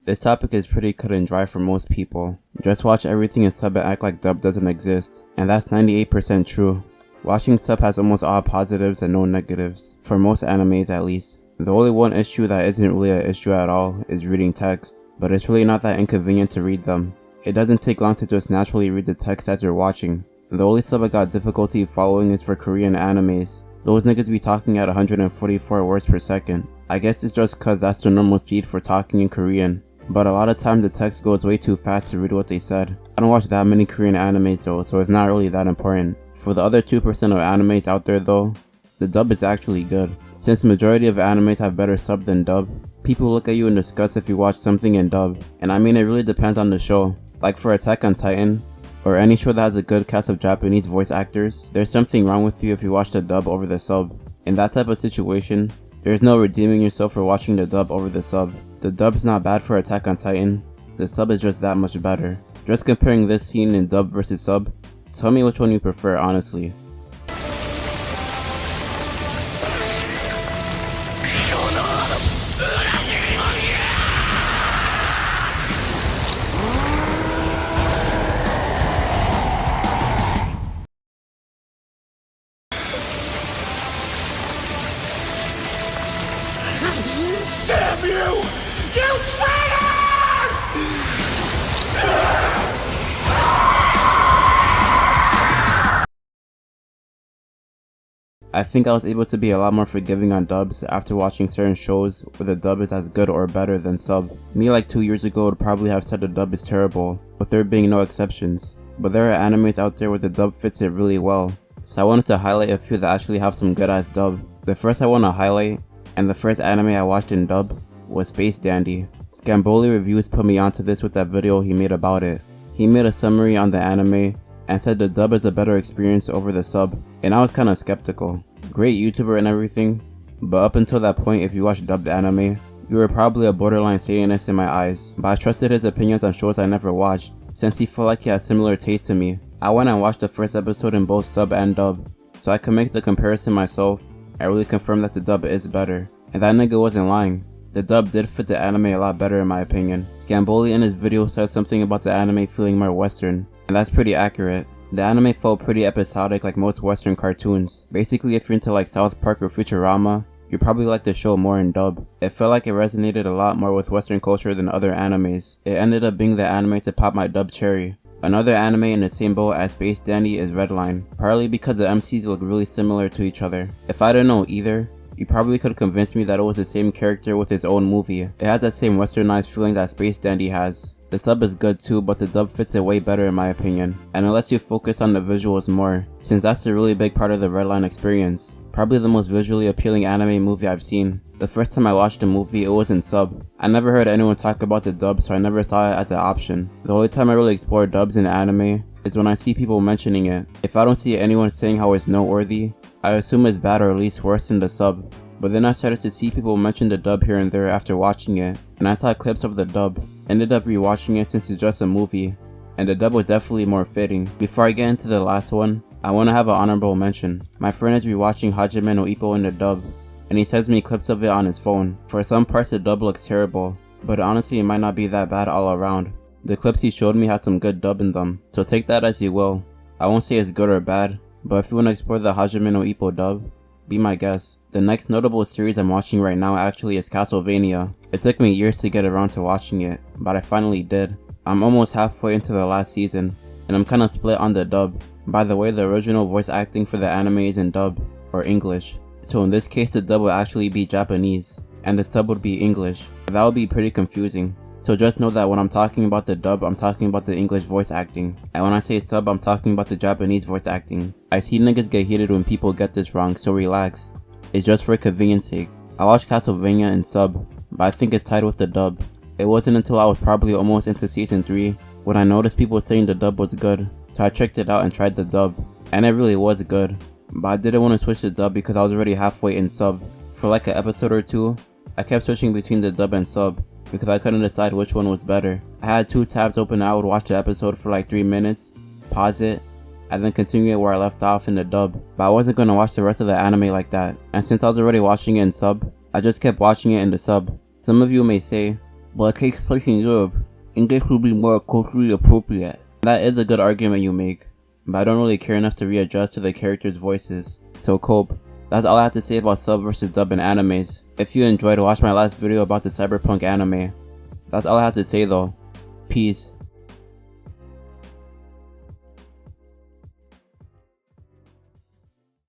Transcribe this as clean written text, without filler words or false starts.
This topic is pretty cut and dry for most people. Just watch everything in sub and act like dub doesn't exist, and that's 98% true. Watching sub has almost all positives and no negatives, for most animes at least. The only one issue that isn't really an issue at all is reading text, but it's really not that inconvenient to read them. It doesn't take long to just naturally read the text as you're watching. The only sub I got difficulty following is for Korean animes. Those niggas be talking at 144 words per second. I guess it's just cause that's the normal speed for talking in Korean. But a lot of times the text goes way too fast to read what they said. I don't watch that many Korean animes though, so it's not really that important. For the other 2% of animes out there though, the dub is actually good. Since majority of animes have better sub than dub, people look at you and discuss if you watch something in dub. And I mean, it really depends on the show. Like for Attack on Titan, or any show that has a good cast of Japanese voice actors, there's something wrong with you if you watch the dub over the sub. In that type of situation, there's no redeeming yourself for watching the dub over the sub. The dub is not bad for Attack on Titan, the sub is just that much better. Just comparing this scene in dub versus sub, tell me which one you prefer honestly. Damn you! You traitors! I think I was able to be a lot more forgiving on dubs after watching certain shows where the dub is as good or better than sub. Me like 2 years ago would probably have said the dub is terrible, with there being no exceptions. But there are animes out there where the dub fits it really well, so I wanted to highlight a few that actually have some good ass dub. The first I want to highlight, and the first anime I watched in dub, was Space Dandy. Scamboli Reviews put me onto this with that video he made about it. He made a summary on the anime and said the dub is a better experience over the sub, and I was kinda skeptical. Great YouTuber and everything, but up until that point if you watched dubbed anime, you were probably a borderline Satanist in my eyes, but I trusted his opinions on shows I never watched, since he felt like he had similar taste to me. I went and watched the first episode in both sub and dub, so I could make the comparison myself and really confirm that the dub is better. And that nigga wasn't lying. The dub did fit the anime a lot better in my opinion. Scamboli in his video said something about the anime feeling more western, and that's pretty accurate. The anime felt pretty episodic like most western cartoons. Basically if you're into like South Park or Futurama, you probably like the show more in dub. It felt like it resonated a lot more with western culture than other animes. It ended up being the anime to pop my dub cherry. Another anime in the same boat as Space Dandy is Redline, partly because the MCs look really similar to each other. If I didn't know either, you probably could convince me that it was the same character with his own movie. It has that same westernized feeling that Space Dandy has. The sub is good too, but the dub fits it way better in my opinion, and it lets you focus on the visuals more, since that's a really big part of the Redline experience. Probably the most visually appealing anime movie I've seen. The first time I watched the movie, it was in sub. I never heard anyone talk about the dub, so I never saw it as an option. The only time I really explore dubs in anime is when I see people mentioning it. If I don't see anyone saying how it's noteworthy, I assume it's bad or at least worse than the sub. But then I started to see people mention the dub here and there after watching it, and I saw clips of the dub. Ended up rewatching it since it's just a movie, and the dub was definitely more fitting. Before I get into the last one, I want to have an honorable mention. My friend is rewatching Hajime no Ippo in the dub, and he sends me clips of it on his phone. For some parts the dub looks terrible, but honestly it might not be that bad all around. The clips he showed me had some good dub in them, so take that as you will. I won't say it's good or bad, but if you want to explore the Hajime no Ippo dub, be my guest. The next notable series I'm watching right now actually is Castlevania. It took me years to get around to watching it, but I finally did. I'm almost halfway into the last season, and I'm kinda split on the dub. By the way, the original voice acting for the anime is in dub, or English. So in this case the dub would actually be Japanese, and the sub would be English. That would be pretty confusing. So just know that when I'm talking about the dub, I'm talking about the English voice acting. And when I say sub, I'm talking about the Japanese voice acting. I see niggas get heated when people get this wrong, so relax. It's just for convenience sake. I watched Castlevania in sub, but I think it's tied with the dub. It wasn't until I was probably almost into season 3 when I noticed people saying the dub was good, so I checked it out and tried the dub. And it really was good. But I didn't want to switch to dub because I was already halfway in sub. For like an episode or two, I kept switching between the dub and sub, because I couldn't decide which one was better. I had 2 tabs open and I would watch the episode for like 3 minutes, pause it, and then continue it where I left off in the dub. But I wasn't gonna watch the rest of the anime like that, and since I was already watching it in sub, I just kept watching it in the sub. Some of you may say, but it takes place in Europe. English would be more culturally appropriate. That is a good argument you make, but I don't really care enough to readjust to the characters' voices. So cope. That's all I have to say about sub versus dub in animes. If you enjoyed, watch my last video about the cyberpunk anime. That's all I have to say though. Peace.